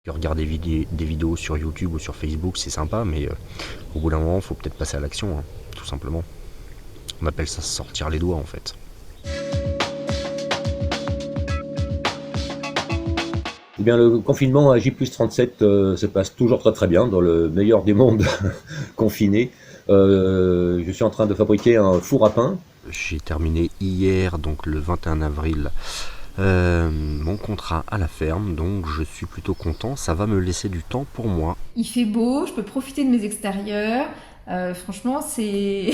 Regarder des vidéos sur YouTube ou sur Facebook, c'est sympa, mais au bout d'un moment, il faut peut-être passer à l'action, hein, tout simplement. On appelle ça sortir les doigts, en fait. Eh bien, le confinement à J+37 se passe toujours très très bien, dans le meilleur des mondes confinés. Je suis en train de fabriquer un four à pain. J'ai terminé hier, donc le 21 avril, mon contrat à la ferme, donc je suis plutôt content. Ça va me laisser du temps pour moi. Il fait beau, je peux profiter de mes extérieurs. Franchement, c'est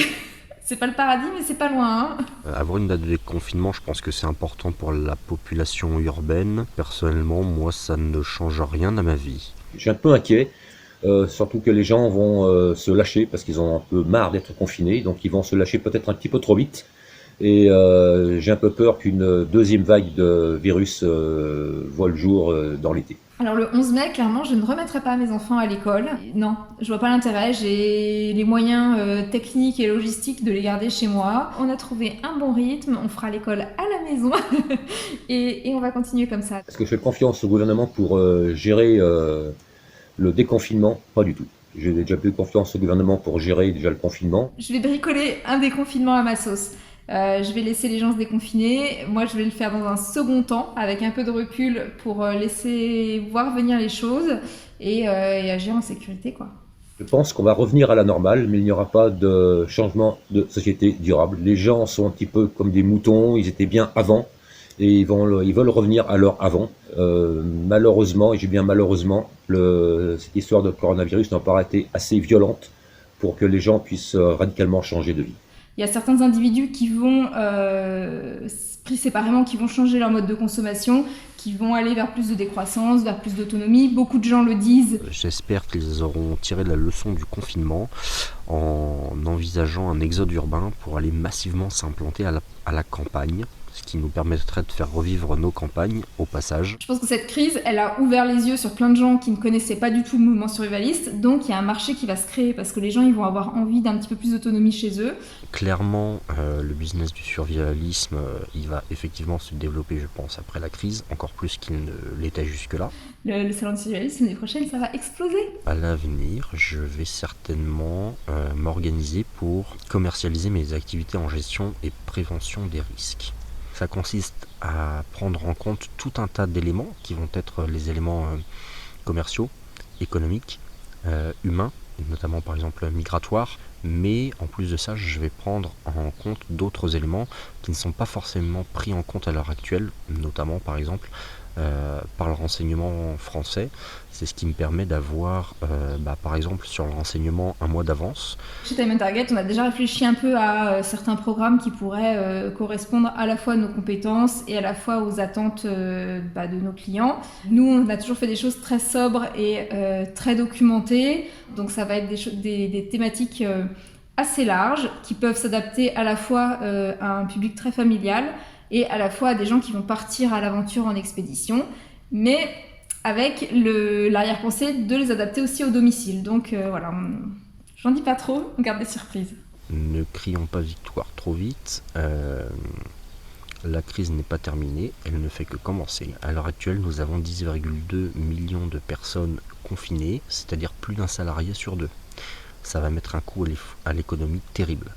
c'est pas le paradis, mais c'est pas loin, hein. Avoir une date de déconfinement, je pense que c'est important pour la population urbaine. Personnellement, moi, ça ne change rien à ma vie. Je suis un peu inquiet, surtout que les gens vont se lâcher parce qu'ils ont un peu marre d'être confinés, donc ils vont se lâcher peut-être un petit peu trop vite. Et j'ai un peu peur qu'une deuxième vague de virus voit le jour dans l'été. Alors le 11 mai, clairement, je ne remettrai pas mes enfants à l'école. Non, je vois pas l'intérêt. J'ai les moyens techniques et logistiques de les garder chez moi. On a trouvé un bon rythme, on fera l'école à la maison et on va continuer comme ça. Est-ce que je fais confiance au gouvernement pour gérer le déconfinement? Pas du tout. J'ai déjà plus confiance au gouvernement pour gérer déjà le confinement. Je vais bricoler un déconfinement à ma sauce. Je vais laisser les gens se déconfiner. Moi, je vais le faire dans un second temps, avec un peu de recul pour laisser voir venir les choses et agir en sécurité, quoi. Je pense qu'on va revenir à la normale, mais il n'y aura pas de changement de société durable. Les gens sont un petit peu comme des moutons, ils étaient bien avant, et ils veulent revenir à leur avant. Malheureusement, et j'ai bien malheureusement, cette histoire de coronavirus n'a pas été assez violente pour que les gens puissent radicalement changer de vie. Il y a certains individus qui vont, pris séparément, qui vont changer leur mode de consommation, qui vont aller vers plus de décroissance, vers plus d'autonomie. Beaucoup de gens le disent. J'espère qu'ils auront tiré la leçon du confinement en envisageant un exode urbain pour aller massivement s'implanter à la campagne, ce qui nous permettrait de faire revivre nos campagnes au passage. Je pense que cette crise, elle a ouvert les yeux sur plein de gens qui ne connaissaient pas du tout le mouvement survivaliste. Donc il y a un marché qui va se créer parce que les gens ils vont avoir envie d'un petit peu plus d'autonomie chez eux. Clairement, le business du survivalisme, il va effectivement se développer, je pense, après la crise, encore plus qu'il ne l'était jusque-là. Le salon de survivaliste l'année prochaine, ça va exploser. À l'avenir, je vais certainement m'organiser pour commercialiser mes activités en gestion et prévention des risques. Ça consiste à prendre en compte tout un tas d'éléments qui vont être les éléments commerciaux, économiques, humains, notamment par exemple migratoires, mais en plus de ça, je vais prendre en compte d'autres éléments qui ne sont pas forcément pris en compte à l'heure actuelle, notamment par exemple par le renseignement français. C'est ce qui me permet d'avoir, par exemple, sur le renseignement un mois d'avance. Chez Time and Target, on a déjà réfléchi un peu à certains programmes qui pourraient correspondre à la fois à nos compétences et à la fois aux attentes de nos clients. Nous, on a toujours fait des choses très sobres et très documentées. Donc ça va être des thématiques assez larges qui peuvent s'adapter à la fois à un public très familial et à la fois à des gens qui vont partir à l'aventure en expédition, mais avec l'arrière-pensée de les adapter aussi au domicile. Donc voilà, j'en dis pas trop, on garde des surprises. Ne crions pas victoire trop vite. La crise n'est pas terminée, elle ne fait que commencer. À l'heure actuelle, nous avons 10,2 millions de personnes confinées, c'est-à-dire plus d'un salarié sur deux. Ça va mettre un coup à l'économie terrible.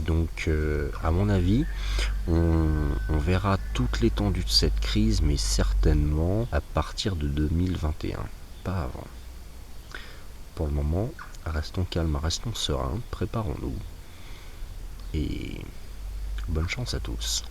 Donc, à mon avis, on verra toute l'étendue de cette crise, mais certainement à partir de 2021, pas avant. Pour le moment, restons calmes, restons sereins, préparons-nous. Et bonne chance à tous.